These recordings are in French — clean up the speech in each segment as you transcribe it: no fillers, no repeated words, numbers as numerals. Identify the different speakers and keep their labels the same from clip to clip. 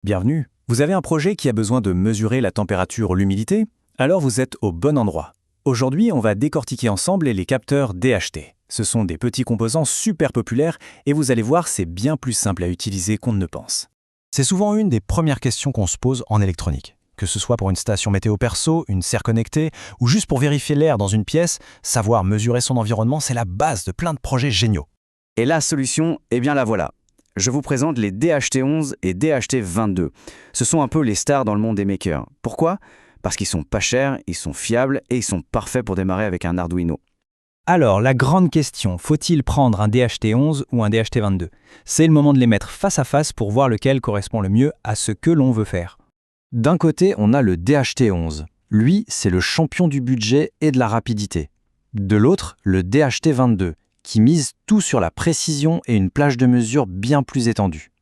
Speaker 1: Bienvenue. Vous avez un projet qui a besoin de mesurer la température ou l'humidité? Alors vous êtes au bon endroit. Aujourd'hui, on va décortiquer ensemble les capteurs DHT. Ce sont des petits composants super populaires et vous allez voir, c'est bien plus simple à utiliser qu'on ne le pense.
Speaker 2: C'est souvent une des premières questions qu'on se pose en électronique. Que ce soit pour une station météo perso, une serre connectée, ou juste pour vérifier l'air dans une pièce, savoir mesurer son environnement, c'est la base de plein de projets géniaux.
Speaker 3: Et la solution, eh bien la voilà. Je vous présente les DHT11 et DHT22. Ce sont un peu les stars dans le monde des makers. Pourquoi? Parce qu'ils sont pas chers, ils sont fiables et ils sont parfaits pour démarrer avec un Arduino.
Speaker 1: Alors, la grande question, faut-il prendre un DHT11 ou un DHT22? C'est le moment de les mettre face à face pour voir lequel correspond le mieux à ce que l'on veut faire.
Speaker 2: D'un côté, on a le DHT11. Lui, c'est le champion du budget et de la rapidité. De l'autre, le DHT22, qui mise tout sur la précision et une plage de mesure bien plus étendue.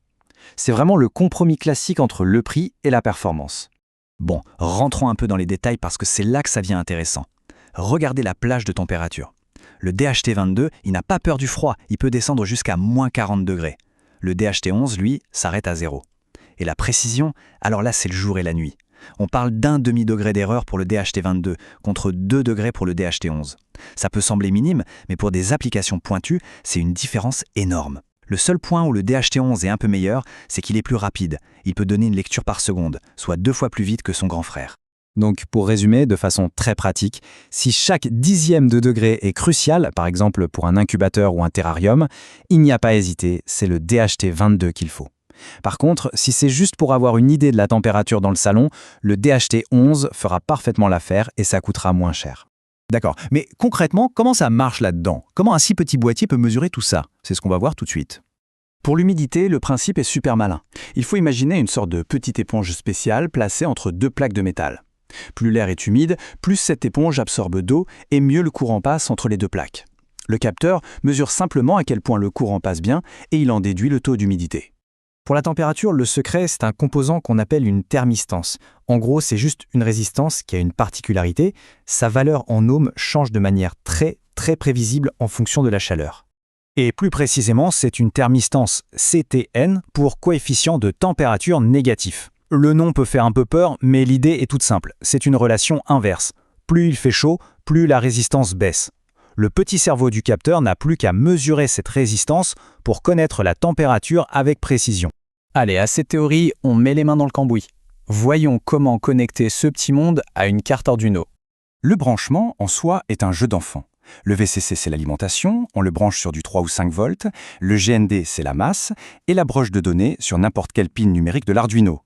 Speaker 2: C'est vraiment le compromis classique entre le prix et la performance.
Speaker 1: Bon, rentrons un peu dans les détails parce que c'est là que ça devient intéressant. Regardez la plage de température. Le DHT22, il n'a pas peur du froid, il peut descendre jusqu'à moins 40 degrés. Le DHT11, lui, s'arrête à 0. Et la précision, alors là, c'est le jour et la nuit. On parle d'un demi-degré d'erreur pour le DHT22 contre 2 degrés pour le DHT11. Ça peut sembler minime, mais pour des applications pointues, c'est une différence énorme. Le seul point où le DHT11 est un peu meilleur, c'est qu'il est plus rapide. Il peut donner une lecture par seconde, soit 2 fois plus vite que son grand frère.
Speaker 2: Donc, pour résumer de façon très pratique, si chaque dixième de degré est crucial, par exemple pour un incubateur ou un terrarium, il n'y a pas à hésiter, c'est le DHT22 qu'il faut. Par contre, si c'est juste pour avoir une idée de la température dans le salon, le DHT11 fera parfaitement l'affaire et ça coûtera moins cher.
Speaker 1: D'accord, mais concrètement, comment ça marche là-dedans? Comment un si petit boîtier peut mesurer tout ça? C'est ce qu'on va voir tout de suite. Pour l'humidité, le principe est super malin. Il faut imaginer une sorte de petite éponge spéciale placée entre deux plaques de métal. Plus l'air est humide, plus cette éponge absorbe d'eau et mieux le courant passe entre les deux plaques. Le capteur mesure simplement à quel point le courant passe bien et il en déduit le taux d'humidité.
Speaker 2: Pour la température, le secret, c'est un composant qu'on appelle une thermistance. En gros, c'est juste une résistance qui a une particularité. Sa valeur en ohms change de manière très prévisible en fonction de la chaleur.
Speaker 1: Et plus précisément, c'est une thermistance CTN pour coefficient de température négatif. Le nom peut faire un peu peur, mais l'idée est toute simple. C'est une relation inverse. Plus il fait chaud, plus la résistance baisse. Le petit cerveau du capteur n'a plus qu'à mesurer cette résistance pour connaître la température avec précision. Allez, à cette théorie, on met les mains dans le cambouis. Voyons comment connecter ce petit monde à une carte Arduino. Le branchement, en soi, est un jeu d'enfant. Le VCC, c'est l'alimentation, on le branche sur du 3 ou 5 volts, le GND, c'est la masse, et la broche de données sur n'importe quelle pile numérique de l'Arduino.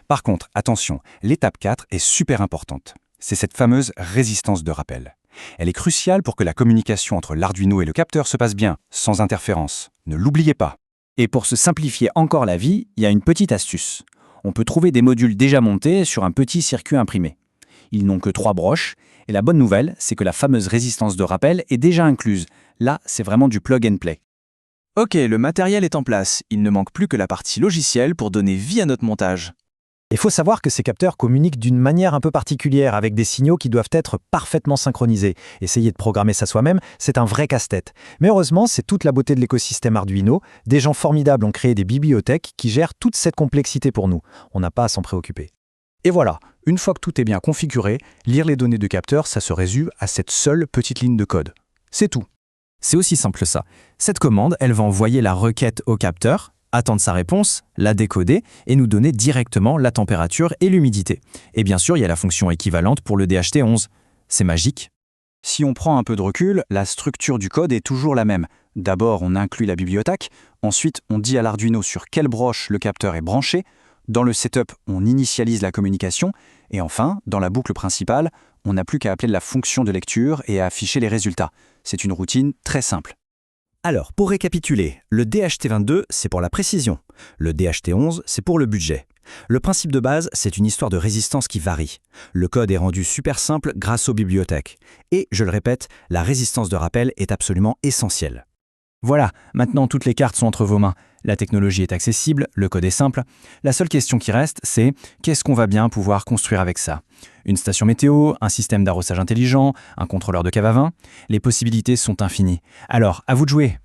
Speaker 1: Par contre, attention, l'étape 4 est super importante. C'est cette fameuse résistance de rappel. Elle est cruciale pour que la communication entre l'Arduino et le capteur se passe bien, sans interférence. Ne l'oubliez pas. Et pour se simplifier encore la vie, il y a une petite astuce. On peut trouver des modules déjà montés sur un petit circuit imprimé. Ils n'ont que 3 broches, et la bonne nouvelle, c'est que la fameuse résistance de rappel est déjà incluse. Là, c'est vraiment du plug and play. Ok, le matériel est en place. Il ne manque plus que la partie logicielle pour donner vie à notre montage.
Speaker 2: Il faut savoir que ces capteurs communiquent d'une manière un peu particulière avec des signaux qui doivent être parfaitement synchronisés. Essayer de programmer ça soi-même, c'est un vrai casse-tête. Mais heureusement, c'est toute la beauté de l'écosystème Arduino. Des gens formidables ont créé des bibliothèques qui gèrent toute cette complexité pour nous. On n'a pas à s'en préoccuper.
Speaker 1: Et voilà, une fois que tout est bien configuré, lire les données de capteur, ça se résume à cette seule petite ligne de code. C'est tout.
Speaker 2: C'est aussi simple ça. Cette commande, elle va envoyer la requête au capteur, attendre sa réponse, la décoder et nous donner directement la température et l'humidité. Et bien sûr, il y a la fonction équivalente pour le DHT11. C'est magique.
Speaker 1: Si on prend un peu de recul, la structure du code est toujours la même. D'abord, on inclut la bibliothèque. Ensuite, on dit à l'Arduino sur quelle broche le capteur est branché. Dans le setup, on initialise la communication. Et enfin, dans la boucle principale, on n'a plus qu'à appeler la fonction de lecture et à afficher les résultats. C'est une routine très simple.
Speaker 2: Alors, pour récapituler, le DHT22, c'est pour la précision. Le DHT11, c'est pour le budget. Le principe de base, c'est une histoire de résistance qui varie. Le code est rendu super simple grâce aux bibliothèques. Et, je le répète, la résistance de rappel est absolument essentielle. Voilà, maintenant toutes les cartes sont entre vos mains. La technologie est accessible, le code est simple. La seule question qui reste, c'est qu'est-ce qu'on va bien pouvoir construire avec ça? Une station météo, un système d'arrosage intelligent, un contrôleur de cave à vin? Les possibilités sont infinies. Alors, à vous de jouer.